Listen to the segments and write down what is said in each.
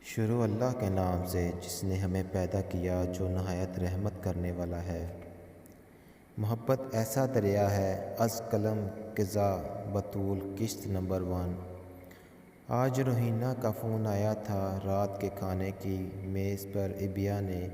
شروع اللہ کے نام سے جس نے ہمیں پیدا کیا، جو نہایت رحمت کرنے والا ہے۔ محبت ایسا دریا ہے، از قلم قضا بطول قسط نمبر 1۔ آج روحینہ کا فون آیا تھا۔ رات کے کھانے کی میز پر ابیا نے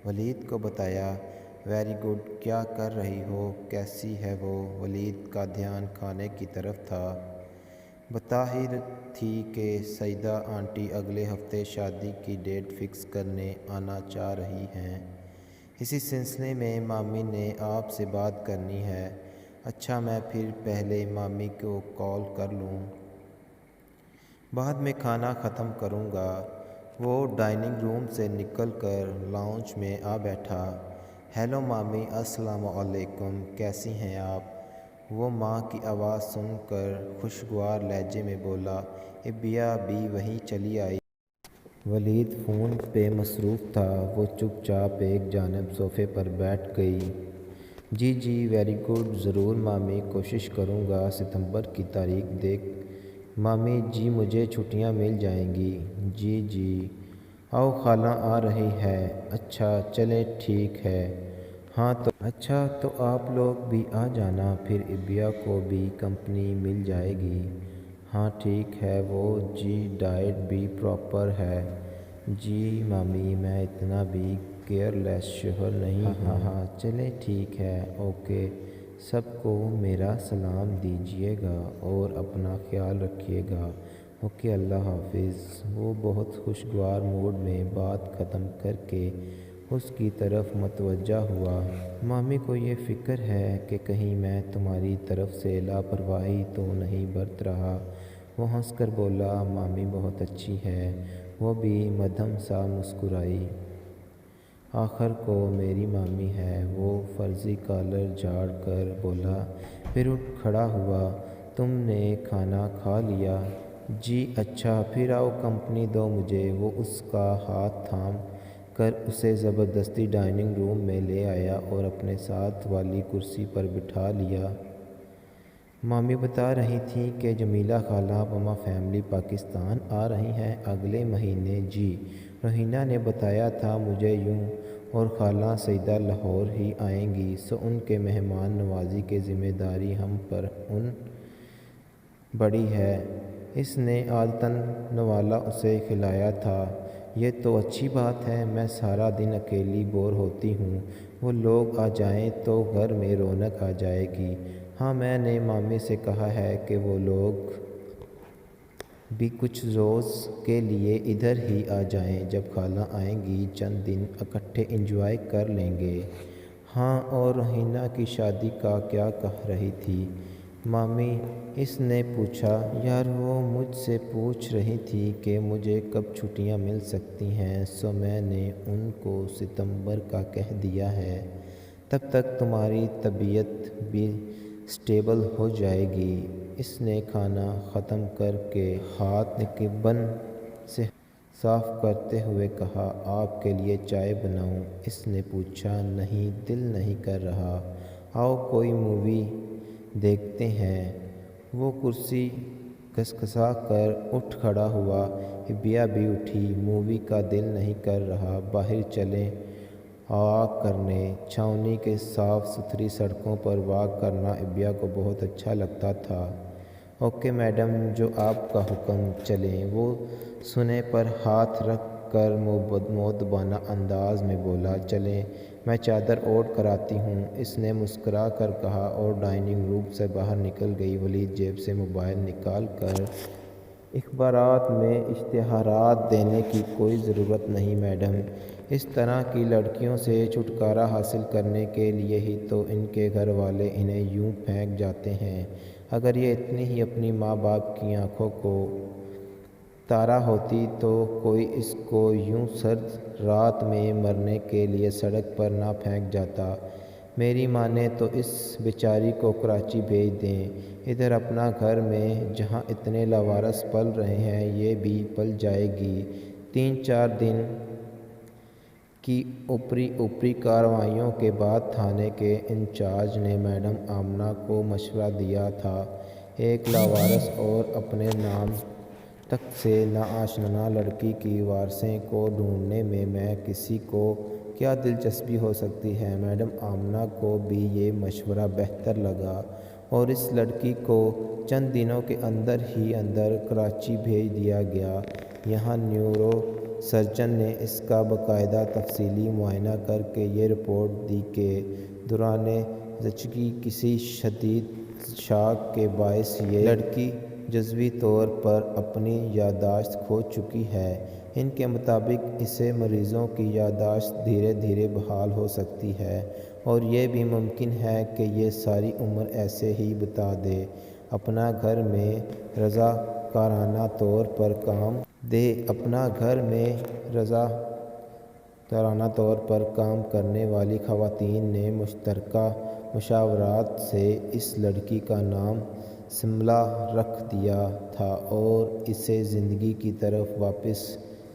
ولید کو بتایا، ویری گڈ، کیا کر رہی ہو، کیسی ہے وہ؟ ولید کا دھیان کھانے کی طرف تھا۔ بتا ہی تھی کہ سعیدہ آنٹی اگلے ہفتے شادی کی ڈیٹ فکس کرنے آنا چاہ رہی ہیں۔ اسی سلسلے میں مامی نے آپ سے بات کرنی ہے۔ اچھا، میں پھر پہلے مامی کو کال کر لوں، بعد میں کھانا ختم کروں گا۔ وہ ڈائننگ روم سے نکل کر لاؤنج میں آ بیٹھا۔ ہیلو مامی، السلام علیکم، کیسی ہیں آپ؟ وہ ماں کی آواز سن کر خوشگوار لہجے میں بولا۔ ابیا بھی وہیں چلی آئی۔ ولید فون پہ مصروف تھا۔ وہ چپ چاپ ایک جانب صوفے پر بیٹھ گئی۔ جی ویری گڈ، ضرور مامی، کوشش کروں گا ستمبر کی تاریخ دیکھ۔ مامی جی مجھے چھٹیاں مل جائیں گی؟ جی۔ آؤ خالہ آ رہی ہے۔ اچھا چلیں ٹھیک ہے۔ ہاں تو اچھا، تو آپ لوگ بھی آ جانا، پھر ابیا کو بھی کمپنی مل جائے گی۔ ہاں ٹھیک ہے۔ وہ جی ڈائٹ بھی پراپر ہے؟ جی مامی، میں اتنا بھی کیئر لیس شوہر نہیں ہوں۔ ہاں چلیں ٹھیک ہے، اوکے، سب کو میرا سلام دیجیے گا اور اپنا خیال رکھیے گا۔ اوکے، اللہ حافظ۔ وہ بہت خوشگوار موڈ میں بات ختم کر کے اس کی طرف متوجہ ہوا۔ مامی کو یہ فکر ہے کہ کہیں میں تمہاری طرف سے لاپرواہی تو نہیں برت رہا؟ وہ ہنس کر بولا، مامی بہت اچھی ہے۔ وہ بھی مدھم سا مسکرائی۔ آخر کو میری مامی ہے۔ وہ فرضی کالر جھاڑ کر بولا، پھر اٹھ کھڑا ہوا۔ تم نے کھانا کھا لیا؟ جی۔ اچھا، پھر آؤ کمپنی دو مجھے۔ وہ اس کا ہاتھ تھام کر اسے زبردستی ڈائننگ روم میں لے آیا اور اپنے ساتھ والی کرسی پر بٹھا لیا۔ مامی بتا رہی تھیں کہ جمیلہ خالہ پما فیملی پاکستان آ رہی ہیں اگلے مہینے۔ جی، روحینہ نے بتایا تھا مجھے یوں، اور خالہ سعیدہ لاہور ہی آئیں گی، سو ان کے مہمان نوازی کی ذمہ داری ہم پر ان بڑھی ہے۔ اس نے عادتاً نوالا اسے کھلایا تھا۔ یہ تو اچھی بات ہے، میں سارا دن اکیلی بور ہوتی ہوں، وہ لوگ آ جائیں تو گھر میں رونق آ جائے گی۔ ہاں، میں نے مامی سے کہا ہے کہ وہ لوگ بھی کچھ روز کے لیے ادھر ہی آ جائیں، جب خالہ آئیں گی چند دن اکٹھے انجوائے کر لیں گے۔ ہاں، اور روحینہ کی شادی کا کیا کہہ رہی تھی مامی؟ اس نے پوچھا۔ یار وہ مجھ سے پوچھ رہی تھی کہ مجھے کب چھٹیاں مل سکتی ہیں، سو میں نے ان کو ستمبر کا کہہ دیا ہے۔ تب تک تمہاری طبیعت بھی سٹیبل ہو جائے گی۔ اس نے کھانا ختم کر کے ہاتھ نکبن سے صاف کرتے ہوئے کہا، آپ کے لیے چائے بناؤں؟ اس نے پوچھا۔ نہیں، دل نہیں کر رہا۔ آؤ کوئی مووی دیکھتے ہیں۔ وہ کرسی گھسگھسا کر اٹھ کھڑا ہوا۔ ابیا بھی اٹھی۔ مووی کا دل نہیں کر رہا، باہر چلیں واک کرنے۔ چھاؤنی کے صاف ستھری سڑکوں پر واک کرنا ابیا کو بہت اچھا لگتا تھا۔ اوکے میڈم، جو آپ کا حکم، چلیں۔ وہ سونے پر ہاتھ رکھ کر مؤدبانہ انداز میں بولا، چلیں، میں چادر اوڑھ کر آتی ہوں۔ اس نے مسکرا کر کہا اور ڈائننگ روم سے باہر نکل گئی۔ ولید جیب سے موبائل نکال کر اخبارات میں اشتہارات دینے کی کوئی ضرورت نہیں میڈم، اس طرح کی لڑکیوں سے چھٹکارا حاصل کرنے کے لیے ہی تو ان کے گھر والے انہیں یوں پھینک جاتے ہیں۔ اگر یہ اتنی ہی اپنی ماں باپ کی آنکھوں کو تارا ہوتی تو کوئی اس کو یوں سرد رات میں مرنے کے لیے سڑک پر نہ پھینک جاتا۔ میری مانیں تو اس بیچاری کو کراچی بھیج دیں، ادھر اپنا گھر میں، جہاں اتنے لاوارث پل رہے ہیں، یہ بھی پل جائے گی۔ 3-4 دن کی اوپری کارروائیوں کے بعد تھانے کے انچارج نے میڈم آمنہ کو مشورہ دیا تھا، ایک لاوارث اور اپنے نام تک سے ناآشنا لڑکی کی وارثین کو ڈھونڈنے میں کسی کو کیا دلچسپی ہو سکتی ہے۔ میڈم آمنہ کو بھی یہ مشورہ بہتر لگا اور اس لڑکی کو چند دنوں کے اندر ہی اندر کراچی بھیج دیا گیا۔ یہاں نیورو سرجن نے اس کا باقاعدہ تفصیلی معائنہ کر کے یہ رپورٹ دی کہ دوران زچگی کسی شدید شاک کے باعث یہ لڑکی جزوی طور پر اپنی یادداشت کھو چکی ہے۔ ان کے مطابق ایسے مریضوں کی یادداشت دھیرے دھیرے بحال ہو سکتی ہے اور یہ بھی ممکن ہے کہ یہ ساری عمر ایسے ہی بتا دے۔ اپنا گھر میں رضاکارانہ طور پر کام کرنے والی خواتین نے مشترکہ مشاورات سے اس لڑکی کا نام سملہ رکھ دیا تھا اور اسے زندگی کی طرف واپس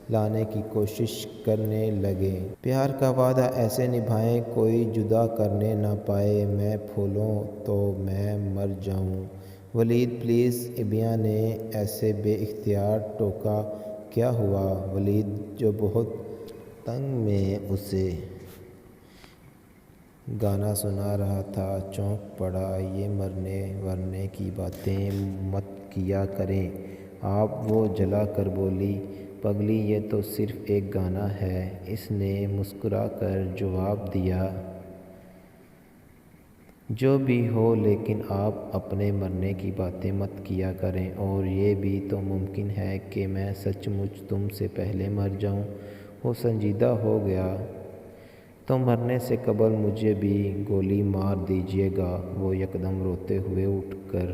لانے کی کوشش کرنے لگے۔ پیار کا وعدہ ایسے نبھائیں کوئی جدا کرنے نہ پائے، میں پھولوں تو میں مر جاؤں۔ ولید پلیز، ابیہ نے ایسے بے اختیار ٹوکا۔ کیا ہوا؟ ولید جو بہت تنگ میں اسے گانا سنا رہا تھا چونک پڑا۔ یہ مرنے ورنے کی باتیں مت کیا کریں آپ، وہ جلا کر بولی۔ پگلی یہ تو صرف ایک گانا ہے، اس نے مسکرا کر جواب دیا۔ جو بھی ہو لیکن آپ اپنے مرنے کی باتیں مت کیا کریں، اور یہ بھی تو ممکن ہے کہ میں سچ مچ تم سے پہلے مر جاؤں۔ وہ سنجیدہ ہو گیا۔ تو مرنے سے قبل مجھے بھی گولی مار دیجیے گا۔ وہ یکدم روتے ہوئے اٹھ کر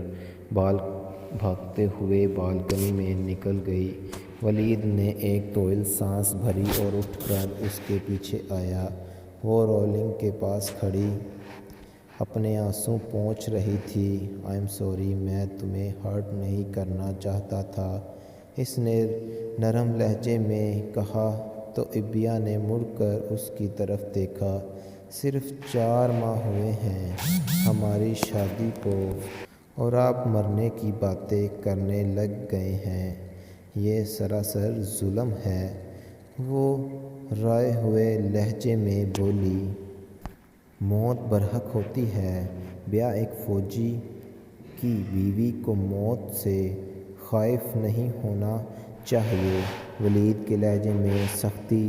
بھاگتے ہوئے بالکنی میں نکل گئی۔ ولید نے ایک طویل سانس بھری اور اٹھ کر اس کے پیچھے آیا۔ وہ ریلنگ کے پاس کھڑی اپنے آنسو پوچھ رہی تھی۔ آئی ایم سوری، میں تمہیں ہرٹ نہیں کرنا چاہتا تھا، اس نے نرم لہجے میں کہا۔ تو ابیہ نے مڑ کر اس کی طرف دیکھا۔ صرف 4 ماہ ہوئے ہیں ہماری شادی کو اور آپ مرنے کی باتیں کرنے لگ گئے ہیں، یہ سراسر ظلم ہے، وہ روئے ہوئے لہجے میں بولی۔ موت برحق ہوتی ہے بیاہ، ایک فوجی کی بیوی کو موت سے خائف نہیں ہونا چاہیے۔ ولید کے لہجے میں سختی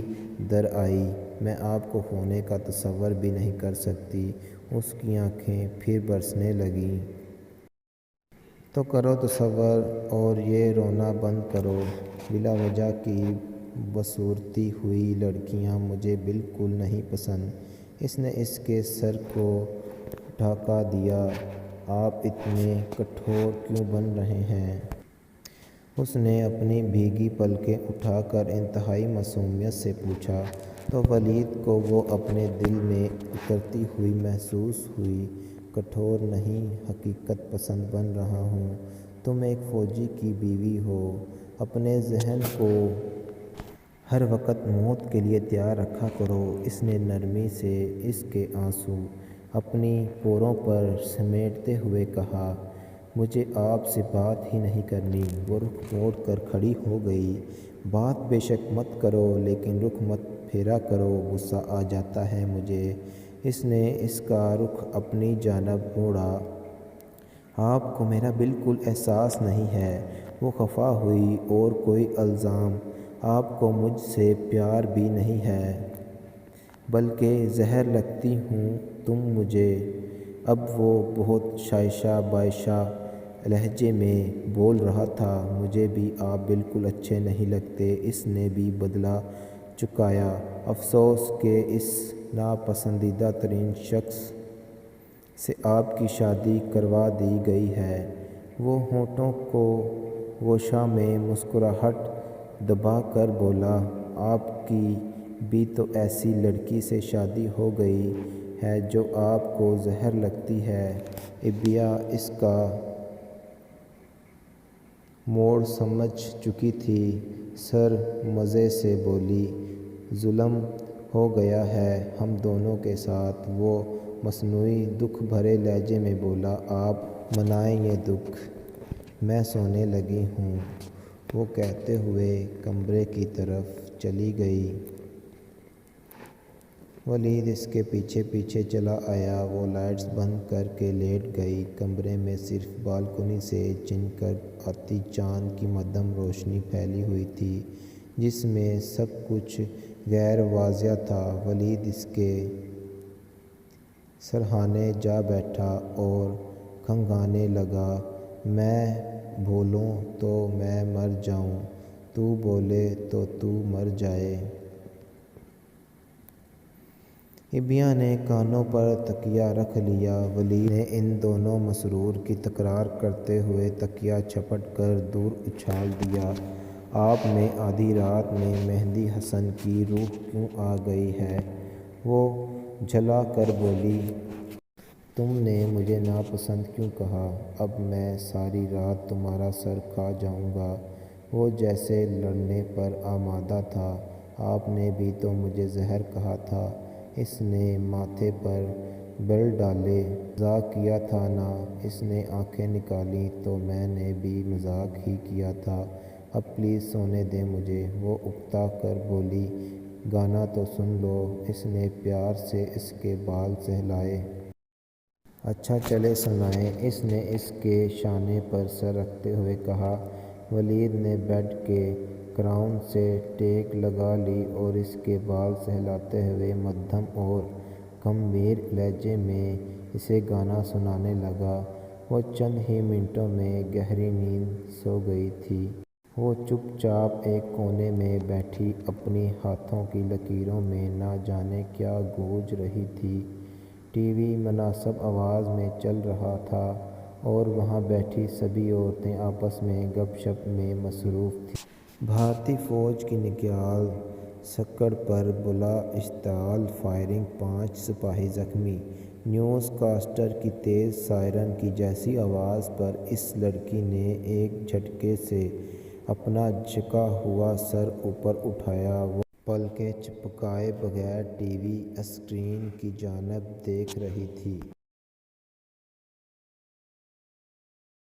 در آئی۔ میں آپ کو ہونے کا تصور بھی نہیں کر سکتی۔ اس کی آنکھیں پھر برسنے لگیں۔ تو کرو تصور اور یہ رونا بند کرو۔ بلا وجہ کی بدصورتی ہوئی لڑکیاں مجھے بالکل نہیں پسند۔ اس نے اس کے سر کو جھٹکا دیا۔ آپ اتنے کٹھور کیوں بن رہے ہیں؟ اس نے اپنی بھیگی پلکیں اٹھا کر انتہائی معصومیت سے پوچھا۔ تو ولید کو وہ اپنے دل میں اترتی ہوئی محسوس ہوئی۔ کٹھور نہیں، حقیقت پسند بن رہا ہوں۔ تم ایک فوجی کی بیوی ہو، اپنے ذہن کو ہر وقت موت کے لیے تیار رکھا کرو۔ اس نے نرمی سے اس کے آنسو اپنی پوروں پر سمیٹتے ہوئے کہا۔ مجھے آپ سے بات ہی نہیں کرنی۔ وہ رخ موڑ کر کھڑی ہو گئی۔ بات بے شک مت کرو لیکن رخ مت پھیرا کرو، غصہ آ جاتا ہے مجھے۔ اس نے اس کا رخ اپنی جانب موڑا۔ آپ کو میرا بالکل احساس نہیں ہے۔ وہ خفا ہوئی۔ اور کوئی الزام؟ آپ کو مجھ سے پیار بھی نہیں ہے، بلکہ زہر لگتی ہوں تم مجھے۔ اب وہ بہت شائشہ بائشہ لہجے میں بول رہا تھا۔ مجھے بھی آپ بالکل اچھے نہیں لگتے۔ اس نے بھی بدلہ چکایا۔ افسوس کہ اس ناپسندیدہ ترین شخص سے آپ کی شادی کروا دی گئی ہے۔ وہ ہونٹوں کو گوشہ میں مسکراہٹ دبا کر بولا۔ آپ کی بھی تو ایسی لڑکی سے شادی ہو گئی ہے جو آپ کو زہر لگتی ہے۔ ابیہ اس کا موڑ سمجھ چکی تھی۔ سر مزے سے بولی۔ ظلم ہو گیا ہے ہم دونوں کے ساتھ۔ وہ مصنوعی دکھ بھرے لہجے میں بولا۔ آپ منائیں یہ دکھ، میں سونے لگی ہوں۔ وہ کہتے ہوئے کمرے کی طرف چلی گئی۔ ولید اس کے پیچھے پیچھے چلا آیا۔ وہ لائٹس بند کر کے لیٹ گئی۔ کمرے میں صرف بالکنی سے چن کر آتی چاند کی مدھم روشنی پھیلی ہوئی تھی، جس میں سب کچھ غیر واضح تھا۔ ولید اس کے سرہانے جا بیٹھا اور کھنگانے لگا، میں بولوں تو میں مر جاؤں، تو بولے تو تو مر جائے۔ حبیہ نے کانوں پر تکیہ رکھ لیا۔ ولید نے ان دونوں مسرور کی تکرار کرتے ہوئے تکیہ جھپٹ کر دور اچھال دیا۔ آپ میں آدھی رات میں مہدی حسن کی روح کیوں آ گئی ہے؟ وہ جھلا کر بولی، تم نے مجھے ناپسند کیوں کہا؟ اب میں ساری رات تمہارا سر کھا جاؤں گا۔ وہ جیسے لڑنے پر آمادہ تھا، آپ نے بھی تو مجھے زہر کہا تھا۔ اس نے ماتھے پر بل ڈالے، مذاق کیا تھا نا؟ اس نے آنکھیں نکالیں تو میں نے بھی مذاق ہی کیا تھا۔ اب پلیز سونے دیں مجھے۔ وہ اکتا کر بولی، گانا تو سن لو۔ اس نے پیار سے اس کے بال سہلائے۔ اچھا چلے سنائیں، اس نے اس کے شانے پر سر رکھتے ہوئے کہا۔ ولید نے بیڈ کے کراؤن سے ٹیک لگا لی اور اس کے بال سہلاتے ہوئے مدھم اور گمبھیر لہجے میں اسے گانا سنانے لگا۔ وہ چند ہی منٹوں میں گہری نیند سو گئی تھی۔ وہ چپ چاپ ایک کونے میں بیٹھی اپنی ہاتھوں کی لکیروں میں نہ جانے کیا گونج رہی تھی۔ ٹی وی مناسب آواز میں چل رہا تھا اور وہاں بیٹھی سبھی عورتیں آپس میں گپ شپ میں مصروف تھیں۔ بھارتی فوج کی نگال سکڑ پر بلا اشتعال فائرنگ، 5 سپاہی زخمی۔ نیوز کاسٹر کی تیز سائرن کی جیسی آواز پر اس لڑکی نے ایک جھٹکے سے اپنا جھکا ہوا سر اوپر اٹھایا۔ وہ پلکیں جھپکائے بغیر ٹی وی اسکرین کی جانب دیکھ رہی تھی۔